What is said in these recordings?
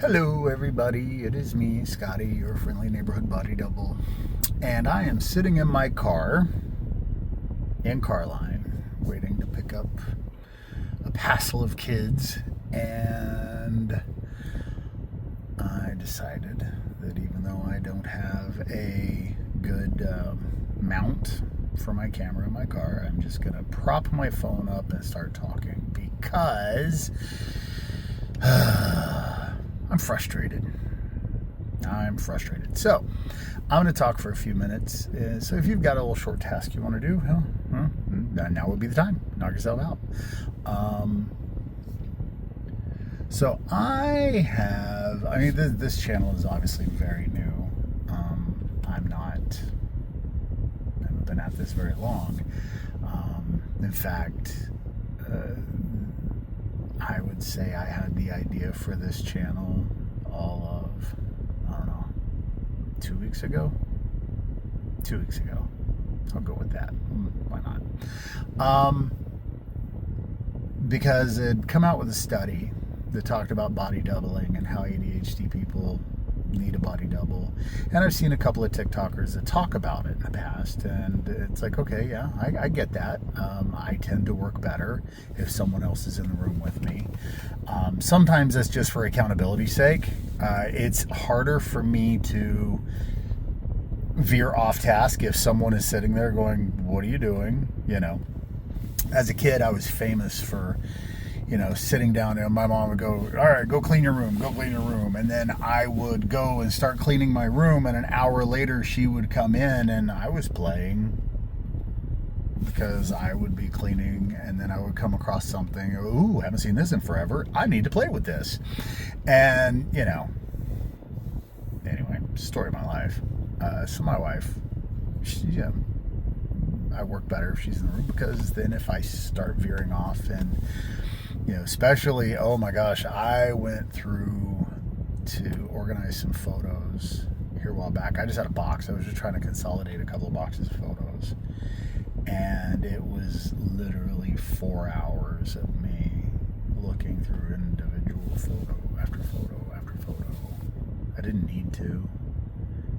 Hello, everybody. It is me, Scotty, your friendly neighborhood body double. And I am sitting in my car in Carline, waiting to pick up a passel of kids. And I decided that even though I don't have a good mount for my camera in my car, I'm just going to prop my phone up and start talking because I'm frustrated. So, I'm going to talk for a few minutes. So, if you've got a little short task you want to do, now would be the time. Knock yourself out. This channel is obviously very new. I haven't been at this very long. In fact, I would say I had the idea for this channel all of, I don't know, 2 weeks ago? 2 weeks ago. I'll go with that. Why not? Because it come out with a study that talked about body doubling and how ADHD people need a body double. And I've seen a couple of TikTokers that talk about it in the past, and it's like, okay, yeah, I get that. I tend to work better if someone else is in the room with me. Sometimes that's just for accountability's sake. It's harder for me to veer off task if someone is sitting there going, what are you doing? As a kid, I was famous for sitting down, and my mom would go, all right, go clean your room. And then I would go and start cleaning my room, and an hour later she would come in and I was playing because I would be cleaning, and then I would come across something. Ooh, haven't seen this in forever. I need to play with this. And, anyway, story of my life. So my wife, I work better if she's in the room, because then if I start veering off and especially, oh my gosh, I went through to organize some photos here a while back. I just had a box. I was just trying to consolidate a couple of boxes of photos. And it was literally 4 hours of me looking through individual photo after photo after photo. I didn't need to.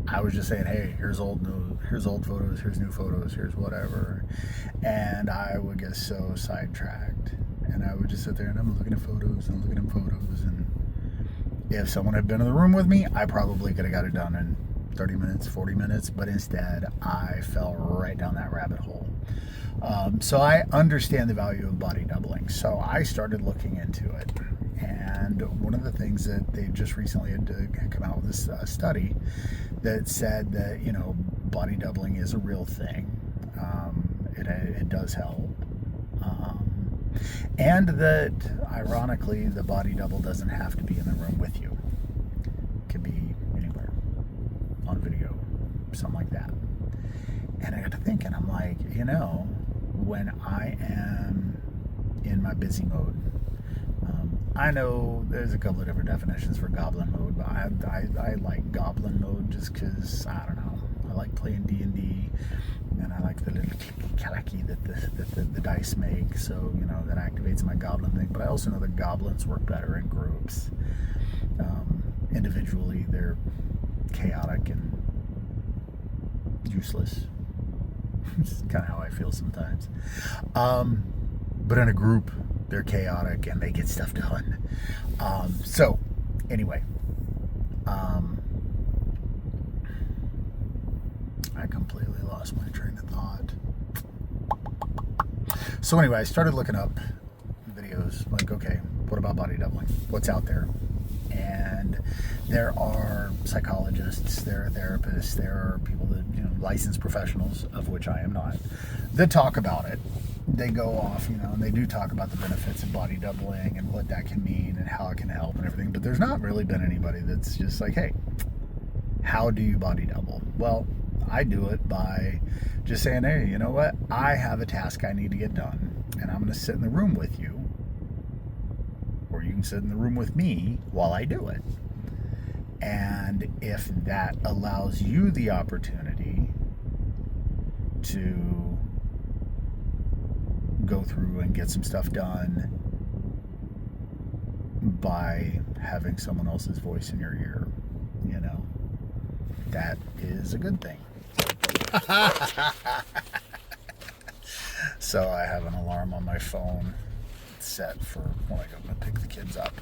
I was just saying, hey, here's old photos, here's new photos, here's whatever. And I would get so sidetracked. And I would just sit there and I'm looking at photos and looking at photos. And if someone had been in the room with me, I probably could have got it done in 30 minutes, 40 minutes. But instead, I fell right down that rabbit hole. So I understand the value of body doubling. So I started looking into it. And one of the things that they just recently had come out with this study that said that, body doubling is a real thing. It does help. And that, ironically, the body double doesn't have to be in the room with you. It could be anywhere, on video, something like that. And I got to thinking, I'm like, when I am in my busy mode, I know there's a couple of different definitions for goblin mode, but I like goblin mode just because, I don't know, I like playing D&D, and I like the little clicky-clacky that the dice make, so, that activates my goblin thing. But I also know that goblins work better in groups. Individually, they're chaotic and useless. It's kind of how I feel sometimes. But in a group, they're chaotic and they get stuff done. So, anyway, I completely lost my train of thought. So anyway, I started looking up videos, like, okay, what about body doubling? What's out there? And there are psychologists, there are therapists, there are people that, licensed professionals, of which I am not, that talk about it. They go off, and they do talk about the benefits of body doubling and what that can mean and how it can help and everything. But there's not really been anybody that's just like, hey, how do you body double? Well, I do it by just saying, hey, you know what? I have a task I need to get done, and I'm going to sit in the room with you. Or you can sit in the room with me while I do it. And if that allows you the opportunity to go through and get some stuff done by having someone else's voice in your ear. You know, that is a good thing. So I have an alarm on my phone set for when I go to pick the kids up,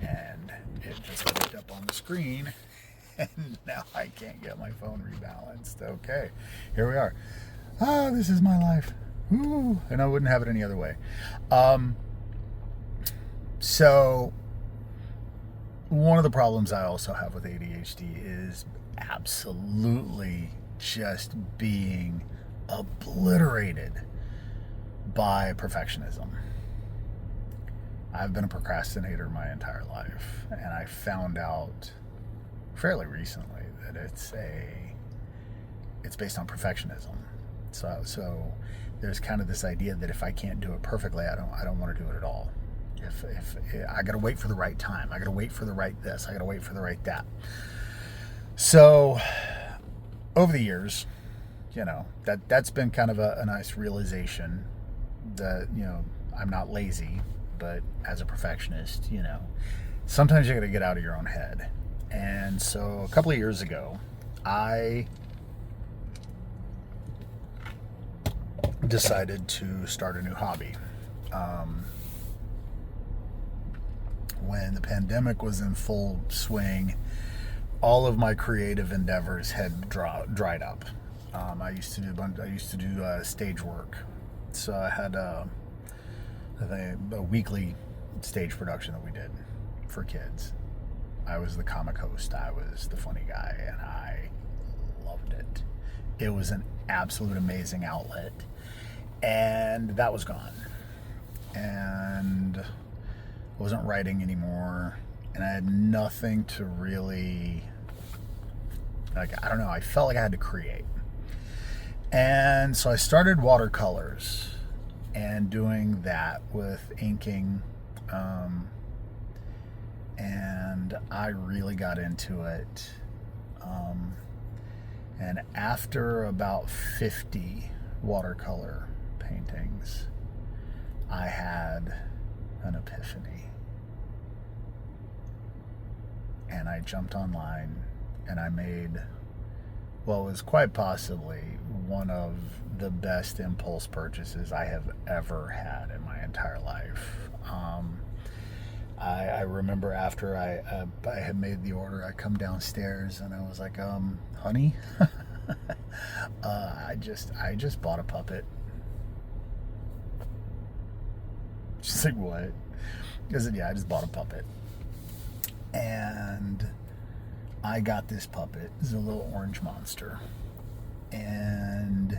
and it just picked up on the screen, and now I can't get my phone rebalanced. Okay, here we are. This is my life. Ooh, and I wouldn't have it any other way. So one of the problems I also have with ADHD is absolutely just being obliterated by perfectionism. I've been a procrastinator my entire life, and I found out fairly recently that it's based on perfectionism. So there's kind of this idea that if I can't do it perfectly, I don't want to do it at all. If I got to wait for the right time, I got to wait for the right this, I got to wait for the right that. So over the years, you know, that's been kind of a nice realization that, you know, I'm not lazy, but as a perfectionist, you know, sometimes you got to get out of your own head. And so a couple of years ago, I decided to start a new hobby. When the pandemic was in full swing, all of my creative endeavors had dried up. I used to do stage work, so I had a weekly stage production that we did for kids. I was the comic host. I was the funny guy, and I loved it. It was an absolute amazing outlet, and that was gone. And I wasn't writing anymore, and I had nothing to really, like, I don't know, I felt like I had to create. And so I started watercolors and doing that with inking, and I really got into it. And after about 50 watercolor paintings, I had an epiphany. And I jumped online and I made what was quite possibly one of the best impulse purchases I have ever had in my entire life. I remember after I had made the order, I come downstairs and I was like, honey, I just bought a puppet. She's like, what? I said, yeah, I just bought a puppet. And I got this puppet. It's a little orange monster. And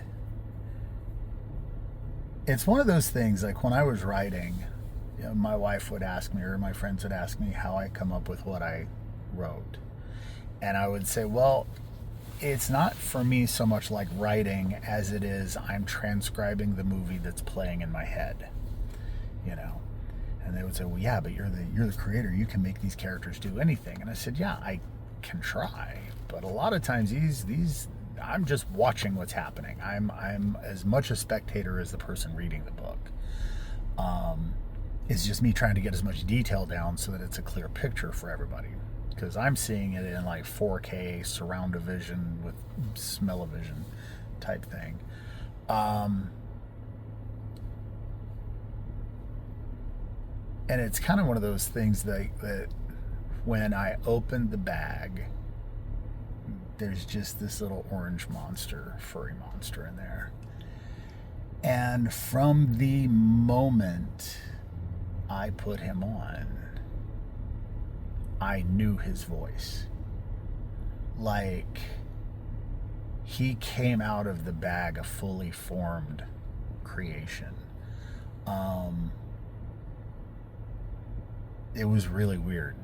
it's one of those things, like when I was writing, you know, my wife would ask me, or my friends would ask me how I come up with what I wrote. And I would say, well, it's not for me so much like writing as it is I'm transcribing the movie that's playing in my head, you know. And they would say, well, yeah, but you're the creator. You can make these characters do anything. And I said, yeah, I can try. But a lot of times these I'm just watching what's happening. I'm as much a spectator as the person reading the book. It's just me trying to get as much detail down so that it's a clear picture for everybody. Because I'm seeing it in like 4K surround-o-vision with smell-o-vision type thing. And it's kind of one of those things that when I opened the bag, there's just this little orange monster, furry monster in there. And from the moment I put him on, I knew his voice. Like, he came out of the bag a fully formed creation. It was really weird.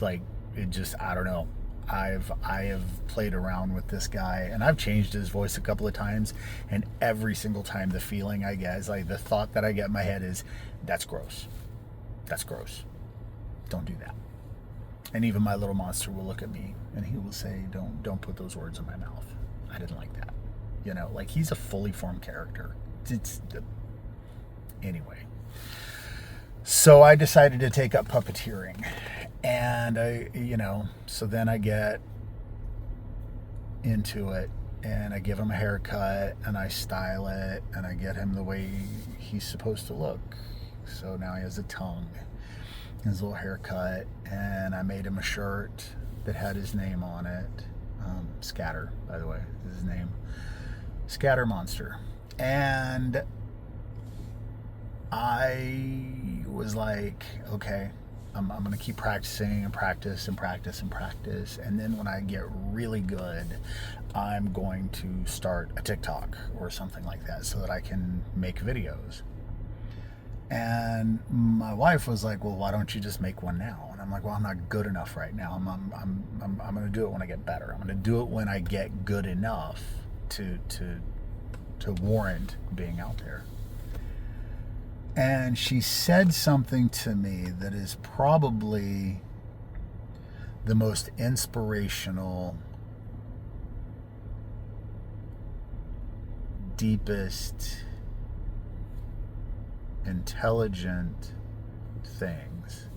Like, it just, I don't know. I have played around with this guy, and I've changed his voice a couple of times, and every single time the feeling I get is like, the thought that I get in my head is, that's gross. That's gross. Don't do that. And even my little monster will look at me and he will say, don't put those words in my mouth. I didn't like that. You know, like, he's a fully formed character. Anyway. So I decided to take up puppeteering. And so then I get into it and I give him a haircut and I style it and I get him the way he's supposed to look. So now he has a tongue, his little haircut, and I made him a shirt that had his name on it. Scatter, by the way, is his name. Scatter Monster. And I was like, okay, I'm going to keep practicing and practice and practice and practice. And then when I get really good, I'm going to start a TikTok or something like that so that I can make videos. And my wife was like, well, why don't you just make one now? And I'm like, well, I'm not good enough right now. I'm going to do it when I get better. I'm going to do it when I get good enough to warrant being out there. And she said something to me that is probably the most inspirational, deepest, intelligent things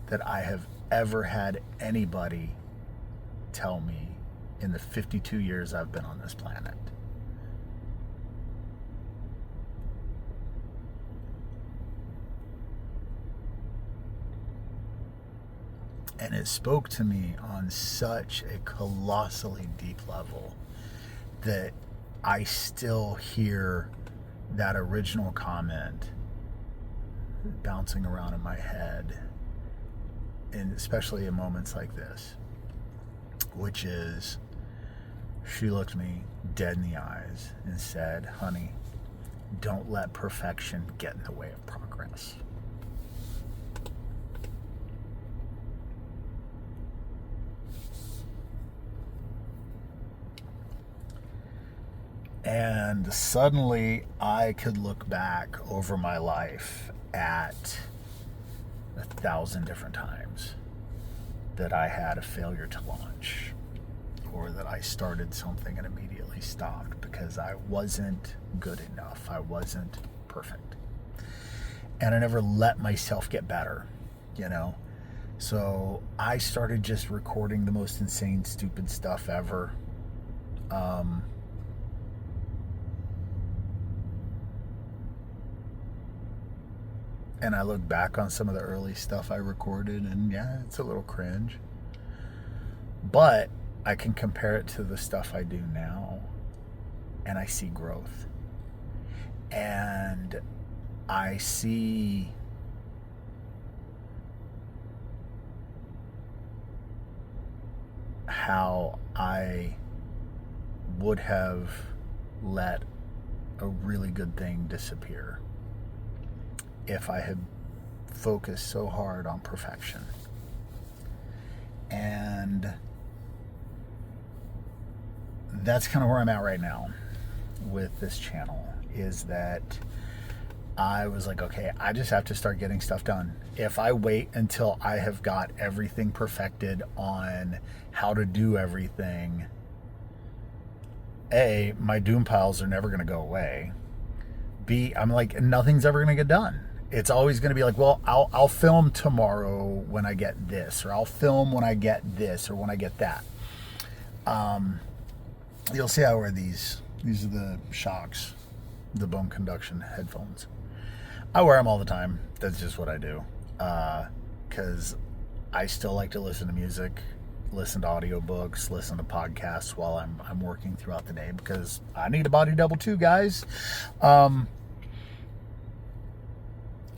that I have ever had anybody tell me in the 52 years I've been on this planet. And it spoke to me on such a colossally deep level that I still hear that original comment bouncing around in my head, and especially in moments like this, which is, she looked me dead in the eyes and said, honey, don't let perfection get in the way of progress. And suddenly I could look back over my life at 1,000 different times that I had a failure to launch, or that I started something and immediately stopped because I wasn't good enough. I wasn't perfect. And I never let myself get better, So I started just recording the most insane, stupid stuff ever. And I look back on some of the early stuff I recorded, and yeah, it's a little cringe. But I can compare it to the stuff I do now, and I see growth. And I see how I would have let a really good thing disappear if I had focused so hard on perfection. And that's kind of where I'm at right now with this channel, is that I was like, okay, I just have to start getting stuff done. If I wait until I have got everything perfected on how to do everything, A, my doom piles are never going to go away. B, I'm like, nothing's ever going to get done. It's always going to be like, well, I'll film tomorrow when I get this, or I'll film when I get this, or when I get that. You'll see I wear these. These are the Shocks, the bone conduction headphones. I wear them all the time. That's just what I do. Because I still like to listen to music, listen to audiobooks, listen to podcasts while I'm working throughout the day, because I need a body double too, guys.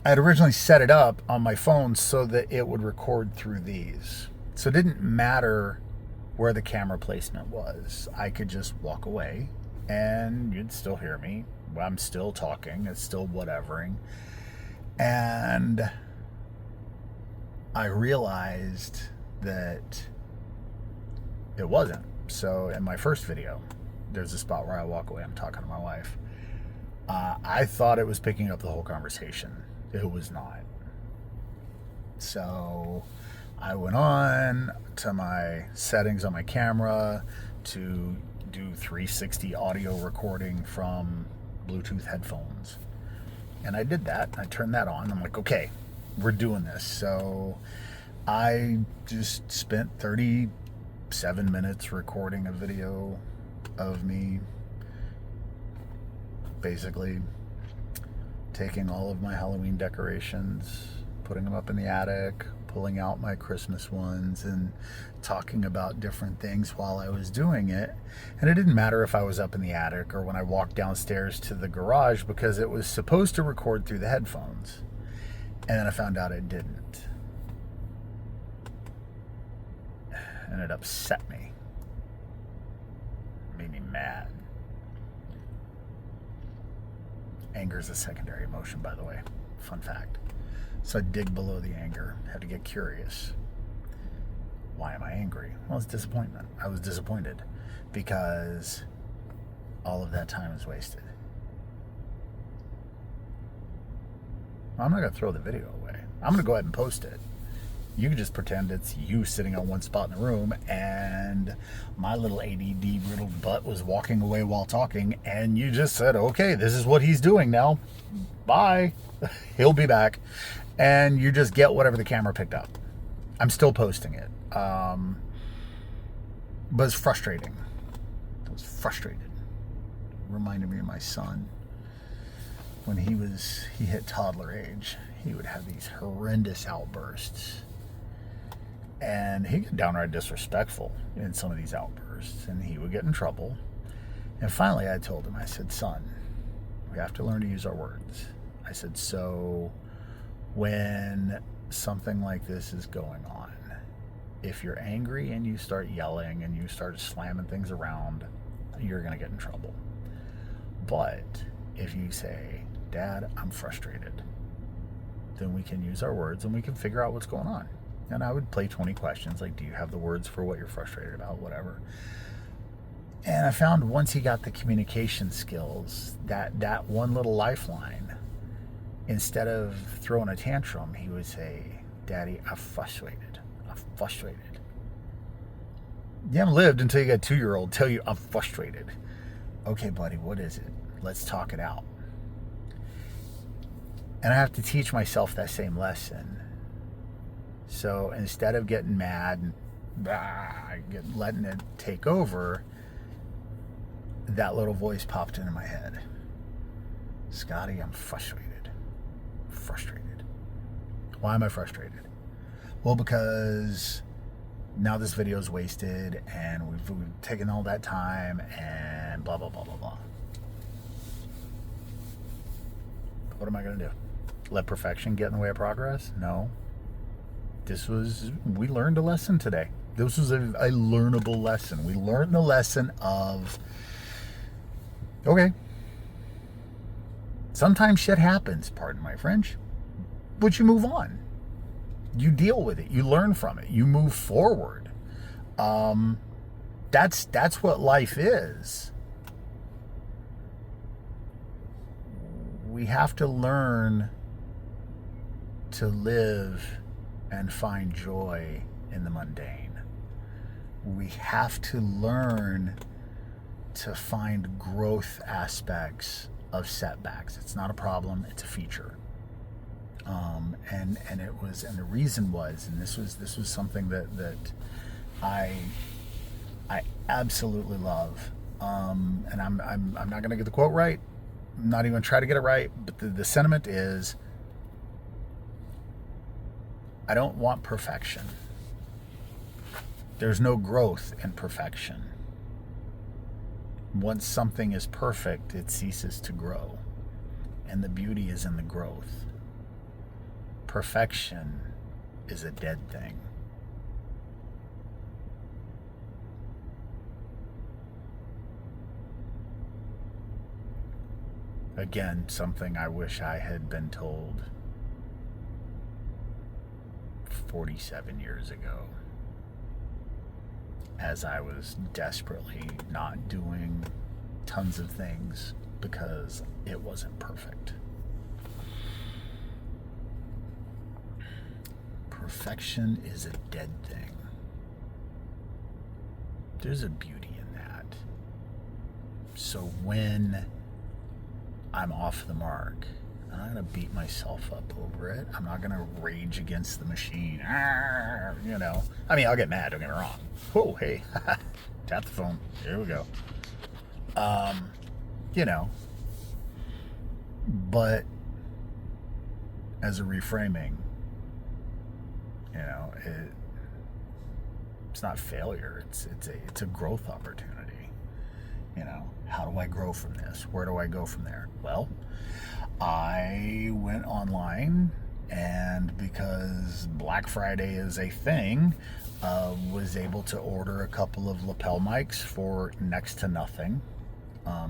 I had originally set it up on my phone so that it would record through these. So it didn't matter where the camera placement was. I could just walk away and you'd still hear me. I'm still talking. It's still whatevering. And I realized that it wasn't. So in my first video, there's a spot where I walk away. I'm talking to my wife. I thought it was picking up the whole conversation. It was not. So I went on to my settings on my camera to do 360 audio recording from Bluetooth headphones. And I did that. I turned that on. I'm like, okay, we're doing this. So I just spent 37 minutes recording a video of me basically taking all of my Halloween decorations, putting them up in the attic, pulling out my Christmas ones, and talking about different things while I was doing it. And it didn't matter if I was up in the attic or when I walked downstairs to the garage, because it was supposed to record through the headphones. And then I found out it didn't. And it upset me. It made me mad. Anger is a secondary emotion, by the way. Fun fact. So I dig below the anger. Had to get curious. Why am I angry? Well, it's disappointment. I was disappointed because all of that time is wasted. I'm not going to throw the video away. I'm going to go ahead and post it. You can just pretend it's you sitting on one spot in the room and my little ADD riddled butt was walking away while talking, and you just said, okay, this is what he's doing now. Bye. He'll be back. And you just get whatever the camera picked up. I'm still posting it. But it's frustrating. I was frustrated. It reminded me of my son. When he hit toddler age, he would have these horrendous outbursts. And he'd get downright disrespectful in some of these outbursts, and he would get in trouble. And finally I told him, I said, son, we have to learn to use our words. I said, so when something like this is going on, if you're angry and you start yelling and you start slamming things around, you're going to get in trouble. But if you say, Dad, I'm frustrated, then we can use our words and we can figure out what's going on. And I would play 20 questions, like, do you have the words for what you're frustrated about, whatever. And I found once he got the communication skills, that one little lifeline, instead of throwing a tantrum, he would say, Daddy, I'm frustrated. I'm frustrated. You haven't lived until you got a 2-year-old tell you, I'm frustrated. Okay, buddy, what is it? Let's talk it out. And I have to teach myself that same lesson. So instead of getting mad and letting it take over, that little voice popped into my head. Scotty, I'm frustrated. Frustrated. Why am I frustrated? Well, because now this video is wasted and we've taken all that time and blah, blah, blah, blah, blah. What am I going to do? Let perfection get in the way of progress? No. We learned a lesson today. This was a learnable lesson. We learned the lesson of, okay, sometimes shit happens, pardon my French, but you move on. You deal with it. You learn from it. You move forward. That's what life is. We have to learn to live and find joy in the mundane. We have to learn to find growth aspects of setbacks. It's not a problem, it's a feature. And the reason was, and this was something that I absolutely love. And I'm not gonna get the quote right. I'm not even try to get it right, but the sentiment is, I don't want perfection. There's no growth in perfection. Once something is perfect, it ceases to grow. And the beauty is in the growth. Perfection is a dead thing. Again, something I wish I had been told 47 years ago, as I was desperately not doing tons of things because it wasn't perfect. Perfection is a dead thing. There's a beauty in that. So when I'm off the mark, I'm not going to beat myself up over it. I'm not going to rage against the machine. You know, I mean, I'll get mad, don't get me wrong. Oh, hey, tap the phone. Here we go. You know, but as a reframing, you know, it's not failure. It's a growth opportunity. You know, how do I grow from this? Where do I go from there? Well, I went online, and because Black Friday is a thing, was able to order a couple of lapel mics for next to nothing.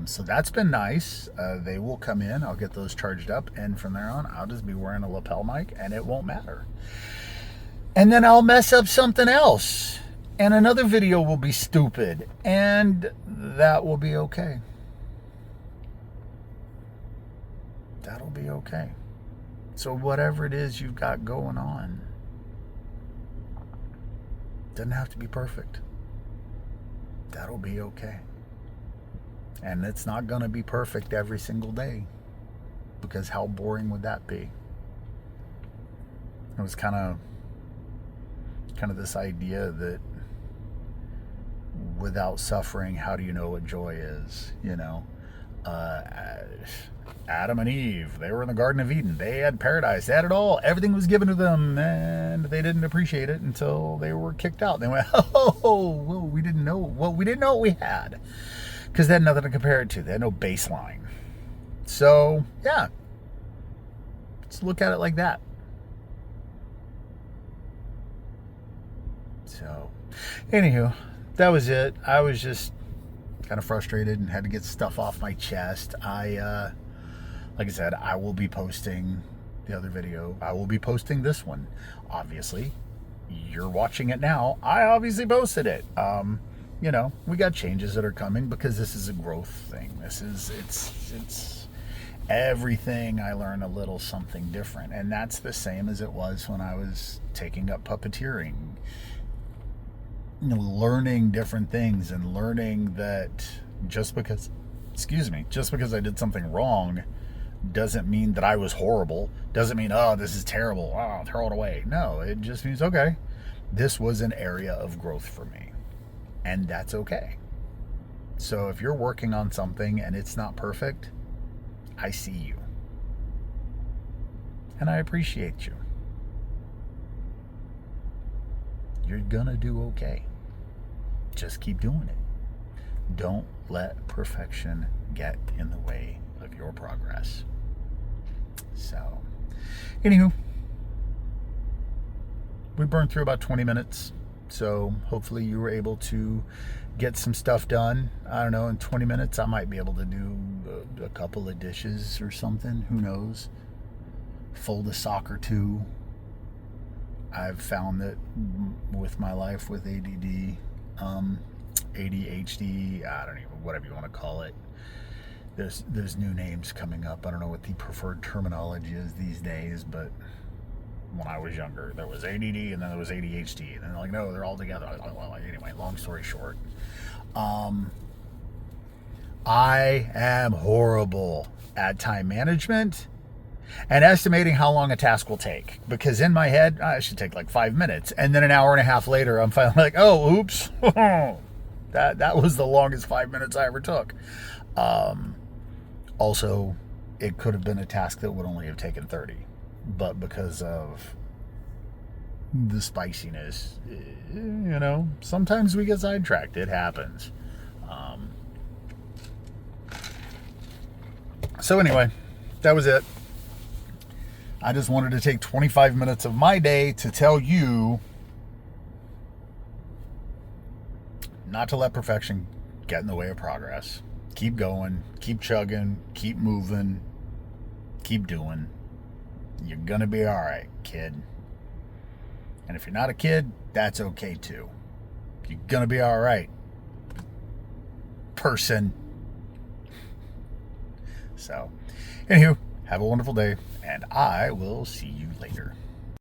So that's been nice. They will come in. I'll get those charged up, and from there on, I'll just be wearing a lapel mic, and it won't matter. And then I'll mess up something else, and another video will be stupid, and that will be okay. That'll be okay. So whatever it is you've got going on, doesn't have to be perfect. That'll be okay. And it's not going to be perfect every single day, because how boring would that be? It was kind of this idea that without suffering, how do you know what joy is? You know, Adam and Eve, they were in the Garden of Eden. They had paradise. They had it all. Everything was given to them, and they didn't appreciate it until they were kicked out. They went, oh, well, we didn't know what we had, because they had nothing to compare it to. They had no baseline. So, yeah, let's look at it like that. So, anywho, that was it. I was just kind of frustrated and had to get stuff off my chest. Like I said, I will be posting the other video. I will be posting this one. Obviously, you're watching it now. I obviously posted it. You know, we got changes that are coming because this is a growth thing. It's everything I learn a little something different. And that's the same as it was when I was taking up puppeteering. You know, learning different things and learning that just because I did something wrong doesn't mean that I was horrible. Doesn't mean, oh, this is terrible. Oh, throw it away. No, it just means, okay, this was an area of growth for me. And that's okay. So if you're working on something and it's not perfect, I see you. And I appreciate you. You're gonna do okay. Just keep doing it. Don't let perfection get in the way of your progress. So, anywho, we burned through about 20 minutes. So hopefully you were able to get some stuff done. I don't know, in 20 minutes I might be able to do a couple of dishes or something. Who knows? Fold a sock or two. I've found that with my life with ADD, ADHD, I don't even, whatever you want to call it, there's new names coming up. I don't know what the preferred terminology is these days, but when I was younger, there was ADD and then there was ADHD, and then like, no, they're all together. Well, anyway, long story short, I am horrible at time management and estimating how long a task will take, because in my head, it should take like 5 minutes, and then an hour and a half later, I'm finally like, oh, oops, that was the longest 5 minutes I ever took. Also, it could have been a task that would only have taken 30, but because of the spiciness, you know, sometimes we get sidetracked. It happens. So anyway, that was it. I just wanted to take 25 minutes of my day to tell you not to let perfection get in the way of progress. Keep going, keep chugging, keep moving, keep doing. You're gonna be all right, kid. And if you're not a kid, that's okay too. You're gonna be all right, person. So, anywho, have a wonderful day, and I will see you later.